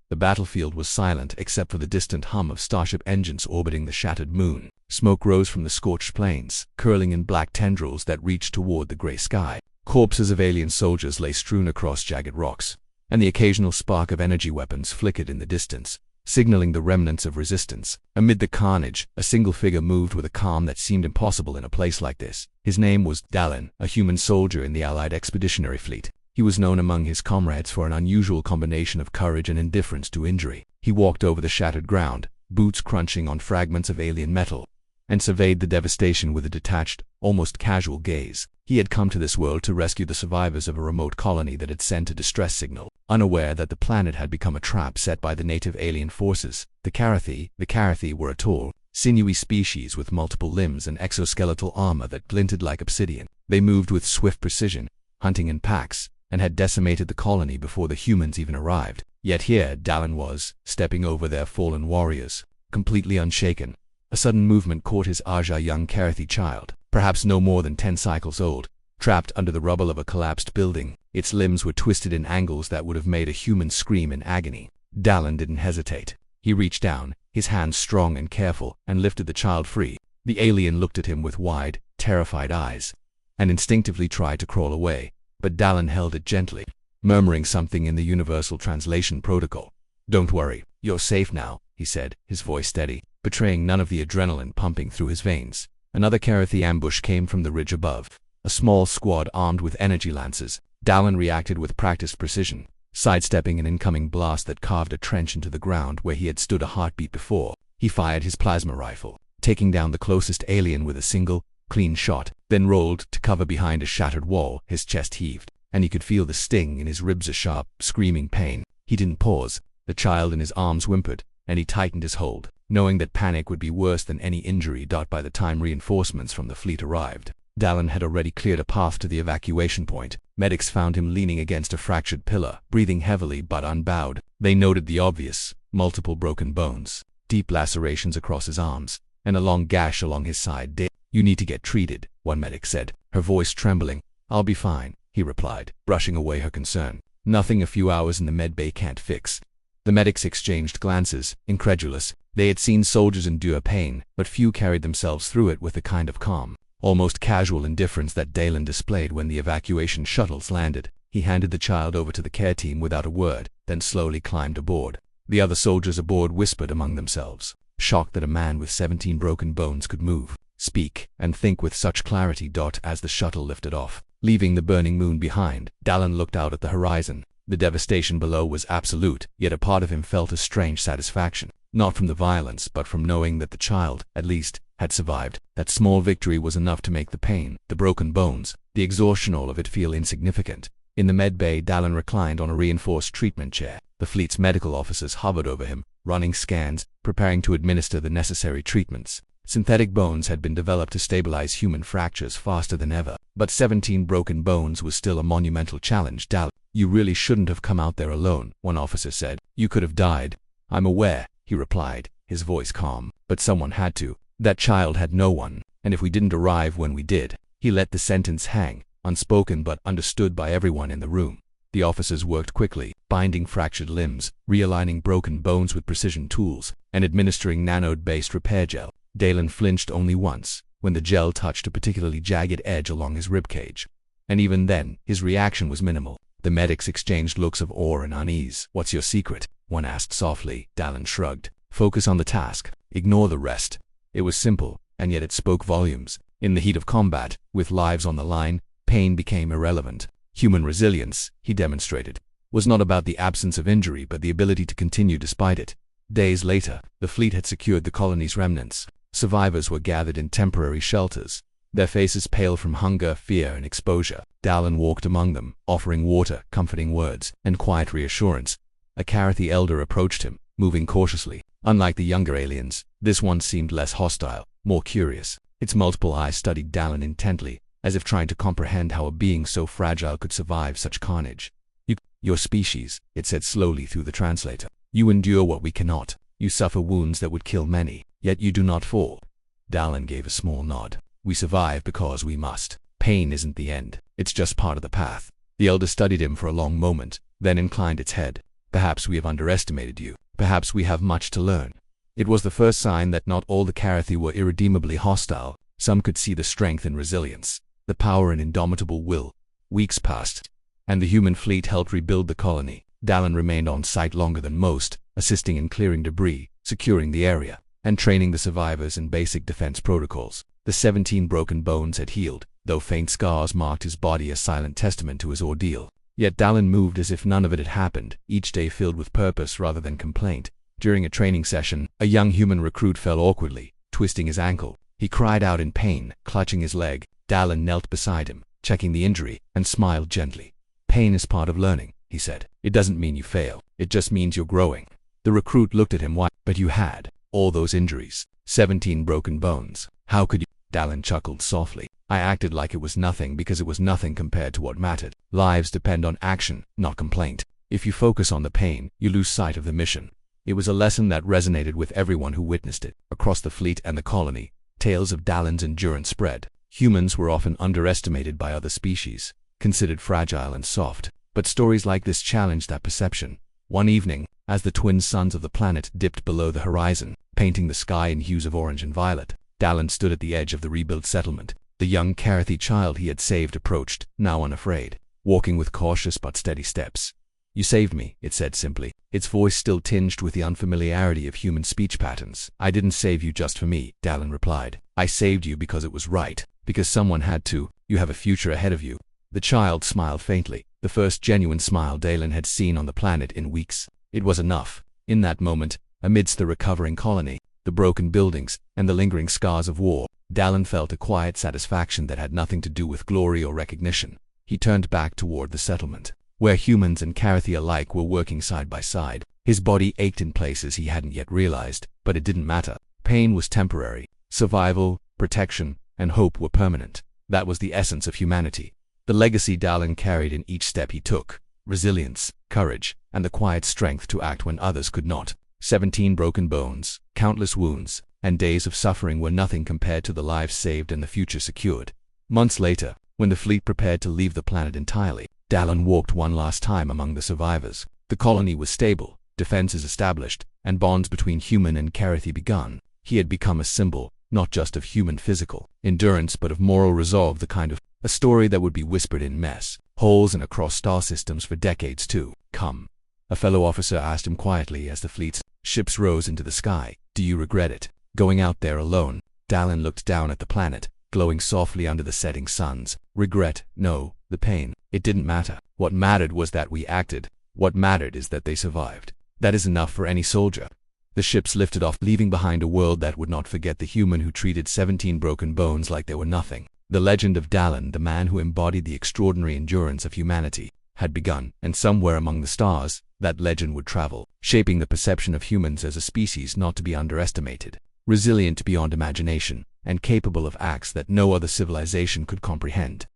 The battlefield was silent except for the distant hum of starship engines orbiting the shattered moon. Smoke rose from the scorched plains, curling in black tendrils that reached toward the gray sky. Corpses of alien soldiers lay strewn across jagged rocks, and the occasional spark of energy weapons flickered in the distance, signaling the remnants of resistance. Amid the carnage, a single figure moved with a calm that seemed impossible in a place like this. His name was Dallin, a human soldier in the Allied Expeditionary Fleet. He was known among his comrades for an unusual combination of courage and indifference to injury. He walked over the shattered ground, boots crunching on fragments of alien metal, and surveyed the devastation with a detached, almost casual gaze. He had come to this world to rescue the survivors of a remote colony that had sent a distress signal, unaware that the planet had become a trap set by the native alien forces. The Carathi were a tall, sinewy species with multiple limbs and exoskeletal armor that glinted like obsidian. They moved with swift precision, hunting in packs, and had decimated the colony before the humans even arrived. Yet here Dallin was, stepping over their fallen warriors, completely unshaken. A sudden movement caught his eye, a young Carathi child, perhaps no more than 10 cycles old, trapped under the rubble of a collapsed building. Its limbs were twisted in angles that would have made a human scream in agony. Dallin didn't hesitate. He reached down, his hands strong and careful, and lifted the child free. The alien looked at him with wide, terrified eyes, and instinctively tried to crawl away, but Dallin held it gently, murmuring something in the universal translation protocol. "Don't worry, you're safe now," he said, his voice steady, betraying none of the adrenaline pumping through his veins. Another Carathi ambush came from the ridge above, a small squad armed with energy lances. Dallin reacted with practiced precision, sidestepping an incoming blast that carved a trench into the ground where he had stood a heartbeat before. He fired his plasma rifle, taking down the closest alien with a single, clean shot, then rolled to cover behind a shattered wall. His chest heaved, and he could feel the sting in his ribs, a sharp, screaming pain. He didn't pause. The child in his arms whimpered, and he tightened his hold, knowing that panic would be worse than any injury. By the time reinforcements from the fleet arrived, Dallin had already cleared a path to the evacuation point. Medics found him leaning against a fractured pillar, breathing heavily but unbowed. They noted the obvious: multiple broken bones, deep lacerations across his arms, and a long gash along his side. "You need to get treated," one medic said, her voice trembling. "I'll be fine," he replied, brushing away her concern. "Nothing a few hours in the med bay can't fix." The medics exchanged glances, incredulous. They had seen soldiers endure pain, but few carried themselves through it with the kind of calm, almost casual indifference that Dallin displayed when the evacuation shuttles landed. He handed the child over to the care team without a word, then slowly climbed aboard. The other soldiers aboard whispered among themselves, shocked that a man with 17 broken bones could move, speak, and think with such clarity. As the shuttle lifted off, leaving the burning moon behind, Dallin looked out at the horizon. The devastation below was absolute, yet a part of him felt a strange satisfaction, not from the violence but from knowing that the child, at least, had survived. That small victory was enough to make the pain, the broken bones, the exhaustion, all of it feel insignificant. In the med bay, Dallin reclined on a reinforced treatment chair. The fleet's medical officers hovered over him, running scans, preparing to administer the necessary treatments. Synthetic bones had been developed to stabilize human fractures faster than ever, but 17 broken bones was still a monumental challenge. "Dallin, you really shouldn't have come out there alone," one officer said. "You could have died." "I'm aware," he replied, his voice calm, "but someone had to. That child had no one, and if we didn't arrive when we did." He let the sentence hang, unspoken but understood by everyone in the room. The officers worked quickly, binding fractured limbs, realigning broken bones with precision tools, and administering nanode-based repair gel. Dallin flinched only once, when the gel touched a particularly jagged edge along his ribcage. And even then, his reaction was minimal. The medics exchanged looks of awe and unease. "What's your secret?" one asked softly. Dallin shrugged. "Focus on the task. Ignore the rest." It was simple, and yet it spoke volumes. In the heat of combat, with lives on the line, pain became irrelevant. Human resilience, he demonstrated, was not about the absence of injury but the ability to continue despite it. Days later, the fleet had secured the colony's remnants. Survivors were gathered in temporary shelters, their faces pale from hunger, fear, and exposure. Dallin walked among them, offering water, comforting words, and quiet reassurance. A Carathi elder approached him, moving cautiously. Unlike the younger aliens, this one seemed less hostile, more curious. Its multiple eyes studied Dallin intently, as if trying to comprehend how a being so fragile could survive such carnage. Your species," it said slowly through the translator. "You endure what we cannot. You suffer wounds that would kill many, yet you do not fall." Dallin gave a small nod. "We survive because we must. Pain isn't the end. It's just part of the path." The elder studied him for a long moment, then inclined its head. Perhaps we have underestimated you. Perhaps we have much to learn. It was the first sign that not all the Karathi were irredeemably hostile. Some could see the strength and resilience, the power and indomitable will. Weeks passed, and the human fleet helped rebuild the colony. Dallin remained on site longer than most, assisting in clearing debris, securing the area, and training the survivors in basic defense protocols. The 17 broken bones had healed, though faint scars marked his body, a silent testament to his ordeal. Yet Dallin moved as if none of it had happened, each day filled with purpose rather than complaint. During a training session, a young human recruit fell awkwardly, twisting his ankle. He cried out in pain, clutching his leg. Dallin knelt beside him, checking the injury, and smiled gently. "Pain is part of learning," he said. "It doesn't mean you fail. It just means you're growing." The recruit looked at him. "Why? But you had all those injuries. 17 broken bones. How could you?" Dallin chuckled softly. "I acted like it was nothing because it was nothing compared to what mattered. Lives depend on action, not complaint. If you focus on the pain, you lose sight of the mission." It was a lesson that resonated with everyone who witnessed it. Across the fleet and the colony, tales of Dallin's endurance spread. Humans were often underestimated by other species, considered fragile and soft. But stories like this challenged that perception. One evening, as the twin suns of the planet dipped below the horizon, painting the sky in hues of orange and violet, Dallin stood at the edge of the rebuilt settlement. The young Karathi child he had saved approached, now unafraid, walking with cautious but steady steps. "You saved me," it said simply, its voice still tinged with the unfamiliarity of human speech patterns. "I didn't save you just for me," Dallin replied. "I saved you because it was right, because someone had to. You have a future ahead of you." The child smiled faintly, the first genuine smile Dallin had seen on the planet in weeks. It was enough. In that moment, amidst the recovering colony, the broken buildings, and the lingering scars of war, Dallin felt a quiet satisfaction that had nothing to do with glory or recognition. He turned back toward the settlement, where humans and Karathi alike were working side by side. His body ached in places he hadn't yet realized, but it didn't matter. Pain was temporary. Survival, protection, and hope were permanent. That was the essence of humanity. The legacy Dallin carried in each step he took: resilience, courage, and the quiet strength to act when others could not. 17 broken bones, countless wounds, and days of suffering were nothing compared to the lives saved and the future secured. Months later, when the fleet prepared to leave the planet entirely, Dallin walked one last time among the survivors. The colony was stable, defenses established, and bonds between human and Karathi begun. He had become a symbol, not just of human physical endurance but of moral resolve, the kind of a story that would be whispered in mess holes and across star systems for decades to come. A fellow officer asked him quietly as the fleet's ships rose into the sky, "Do you regret it, going out there alone?" Dallin looked down at the planet, glowing softly under the setting suns. "Regret? No. The pain. It didn't matter. What mattered was that we acted. What mattered is that they survived. That is enough for any soldier." The ships lifted off, leaving behind a world that would not forget the human who treated 17 broken bones like they were nothing. The legend of Dallin, the man who embodied the extraordinary endurance of humanity, had begun, and somewhere among the stars, that legend would travel, shaping the perception of humans as a species not to be underestimated, resilient beyond imagination, and capable of acts that no other civilization could comprehend.